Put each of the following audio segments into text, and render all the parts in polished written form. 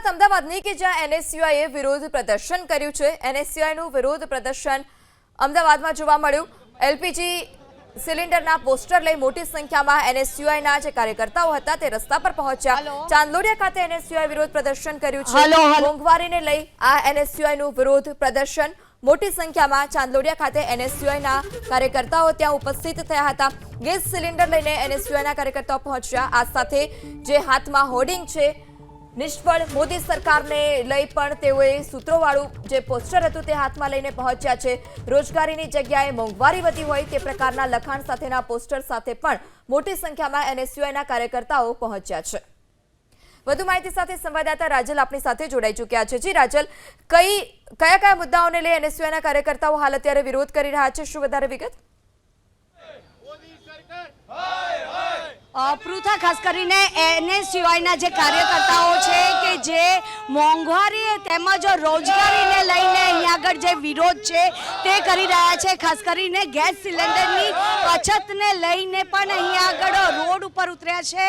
અમદાવાદની કે જ્યાં એનએસયુઆઈએ વિરોધ પ્રદર્શન કર્યું છે। એનએસયુઆઈનું વિરોધ પ્રદર્શન અમદાવાદમાં જોવા મળ્યું। એલપીજી સિલિન્ડરના પોસ્ટર લઈ મોટી સંખ્યામાં એનએસયુઆઈના જે કાર્યકર્તાઓ હતા તે રસ્તા પર પહોંચ્યા। ચાંદલોડિયા ખાતે એનએસયુઆઈ વિરોધ પ્રદર્શન કર્યું છે। મોંઘવારીને લઈ આ એનએસયુઆઈનું વિરોધ પ્રદર્શન મોટી સંખ્યામાં ચાંદલોડિયા ખાતે એનએસયુઆઈના કાર્યકર્તાઓ ત્યાં ઉપસ્થિત થયા હતા। ગેસ સિલિન્ડર લઈને એનએસયુઆઈના કાર્યકર્તાઓ પહોંચ્યા। આ સાથે જે હાથમાં હોર્ડિંગ છે નિષ્ફળ મોદી સરકારને લઈ પણ તેઓએ સૂત્રોવાળું જે પોસ્ટર હતું તે હાથમાં લઈને પહોંચ્યા છે। રોજગારીની જગ્યાએ મોંઘવારી વધી હોય તે પ્રકારના લખાણ સાથેના પોસ્ટર સાથે પણ મોટી સંખ્યામાં એનએસયુઆઈના કાર્યકર્તાઓ પહોંચ્યા છે। વધુ માહિતી સાથે સંવાદદાતા રાજલ આપણી સાથે જોડાઈ ચૂક્યા છે। જી રાજલ, કયા મુદ્દાઓને લઈ એનએસયુઆઈના કાર્યકર્તાઓ હાલ અત્યારે વિરોધ કરી રહ્યા છે, શું વધારે વિગત? પૃથા, ખાસ કરીને એનએસયુઆઈના જે કાર્યકર્તાઓ છે કે જે મોંઘવારી તેમજ રોજગારીને લઈને અહીંયા આગળ જે વિરોધ છે તે કરી રહ્યા છે। ખાસ કરીને ગેસ સિલિન્ડરની અછતને લઈને પણ અહીંયા આગળ રોડ ઉપર ઉતર્યા છે।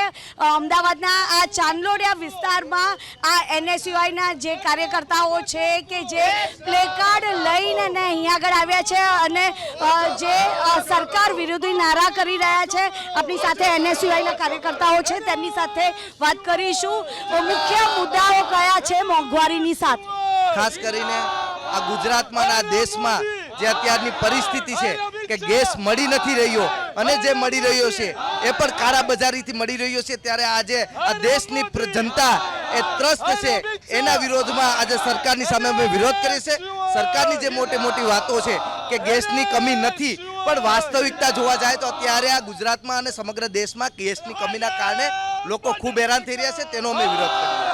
અમદાવાદના આ ચાંદલોડિયા વિસ્તારમાં આ એનએસયુઆઈના જે કાર્યકર્તાઓ છે કે જે પ્લેકાર્ડ લઈને અહીંયા આગળ આવ્યા છે અને જે સરકાર વિરોધી નારા કરી રહ્યા છે। આપણી સાથે એનએસયુઆઈ કાર્યકર્તાઓ છે, તેમની સાથે વાત કરીશું। મુખ્ય મુદ્દાઓ કયા છે મોંઘવારીની સાથે? ખાસ કરીને આ ગુજરાતમાં આ દેશમાં જે અત્યારની પરિસ્થિતિ છે કે ગેસ મળી નથી રહ્યો અને જે મળી રહ્યો છે એ પણ કાળાબજારીથી મળી રહ્યો છે, ત્યારે આજે આ દેશની જનતા એ ત્રસ્ત છે। એના વિરોધમાં આજે સરકારની સામે અમે વિરોધ કરીએ છીએ। સરકારની જે મોટી વાતો છે કે ગેસની કમી નથી, પણ વાસ્તવિકતા જોવા જાય તો અત્યારે આ ગુજરાતમાં અને સમગ્ર દેશમાં ગેસની કમીના કારણે લોકો ખૂબ હેરાન થઈ રહ્યા છે, તેનો અમે વિરોધ કરીએ।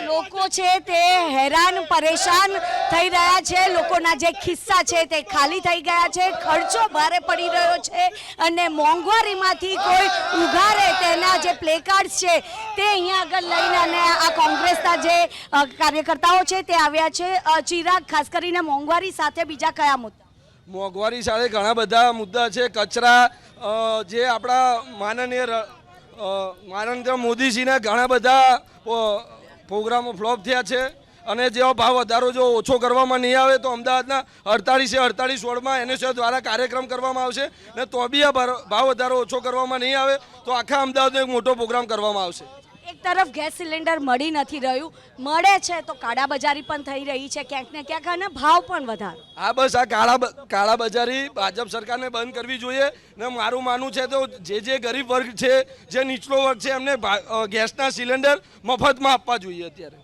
લોકો છે તે હેરાન પરેશાન થઈ રહ્યા છે। લોકોના જે ખિસ્સા છે તે ખાલી થઈ ગયા છે, ખર્ચો ભારે પડી રહ્યો છે અને મોંઘવારીમાંથી કોઈ ઉઘારે તેના જે પ્લેકાર્ડ્સ છે તે અહીંયા આગળ લઈને અને આ કોંગ્રેસના જે કાર્યકર્તાઓ છે તે આવ્યા છે। ચિરાગ, ખાસ કરીને મોંઘવારી સાથે બીજા કયા મુદ્દા? મોંઘવારી સાથે ઘણા બધા મુદ્દા છે। કચરા, જે આપણા માનનીય નરેન્દ્ર મોદીજીના ઘણા બધા પ્રોગ્રામો ફ્લોપ થયા છે અને જેવો ભાવ વધારો જો ઓછો કરવામાં નહીં આવે તો અમદાવાદના 48 વોર્ડમાં એનએસયુઆઈ દ્વારા કાર્યક્રમ કરવામાં આવશે ને તો બી આ ભાવ વધારો ઓછો કરવામાં નહીં આવે તો આખા અમદાવાદનો એક મોટો પ્રોગ્રામ કરવામાં આવશે। એક તરફ ગેસ સિલિન્ડર મળી નથી રહ્યું, મળે છે તો કાળાબજારી પણ થઈ રહી છે ક્યાંક ને ક્યાંક અને ભાવ પણ વધારો। હા, બસ આ કાળાબજારી ભાજપ સરકારને બંધ કરવી જોઈએ ને મારું માનવું છે તો જે ગરીબ વર્ગ છે, જે નીચલો વર્ગ છે, એમને ગેસના સિલિન્ડર મફતમાં આપવા જોઈએ। અત્યારે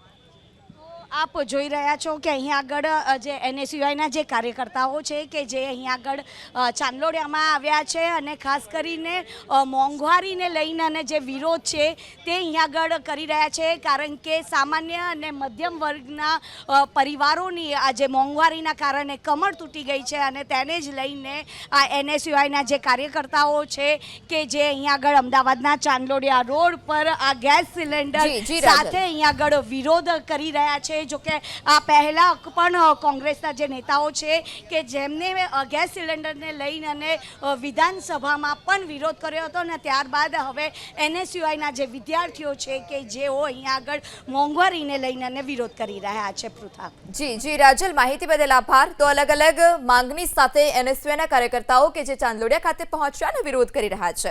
આપ જોઈ રહ્યા છો કે અહીંયા આગળ જે એનએસયુઆઈના જે કાર્યકર્તાઓ છે કે જે અહીંયા આગળ ચાંદલોડિયામાં આવ્યા છે અને ખાસ કરીને મોંઘવારીને લઈને અને જે વિરોધ છે તે અહીંયા આગળ કરી રહ્યા છે, કારણ કે સામાન્ય અને મધ્યમ વર્ગના પરિવારોની આ જે મોંઘવારીના કારણે કમર તૂટી ગઈ છે અને તેને જ લઈને આ એનએસયુઆઈના જે કાર્યકર્તાઓ છે કે જે અહીંયા આગળ અમદાવાદના ચાંદલોડિયા રોડ પર આ ગેસ સિલિન્ડર સાથે અહીંયા આગળ વિરોધ કરી રહ્યા છે। જો કે આ પહેલા પણ કોંગ્રેસના જે નેતાઓ છે કે જેમને ગેસ સિલિન્ડરને લઈને અને વિધાનસભામાં પણ વિરોધ કર્યો હતો ને ત્યારબાદ હવે એનએસયુઆઈના જે વિદ્યાર્થીઓ છે કે જેઓ અહીંયા આગળ મોંઘવારીને લઈને અને વિરોધ કરી રહ્યા છે। પૃથા, જી રાજલ, માહિતી બદલ આભાર। તો અલગ માંગણી સાથે એનએસયુઆઈના કાર્યકર્તાઓ કે જે ચાંદલોડિયા ખાતે પહોંચ્યા અને વિરોધ કરી રહ્યા છે।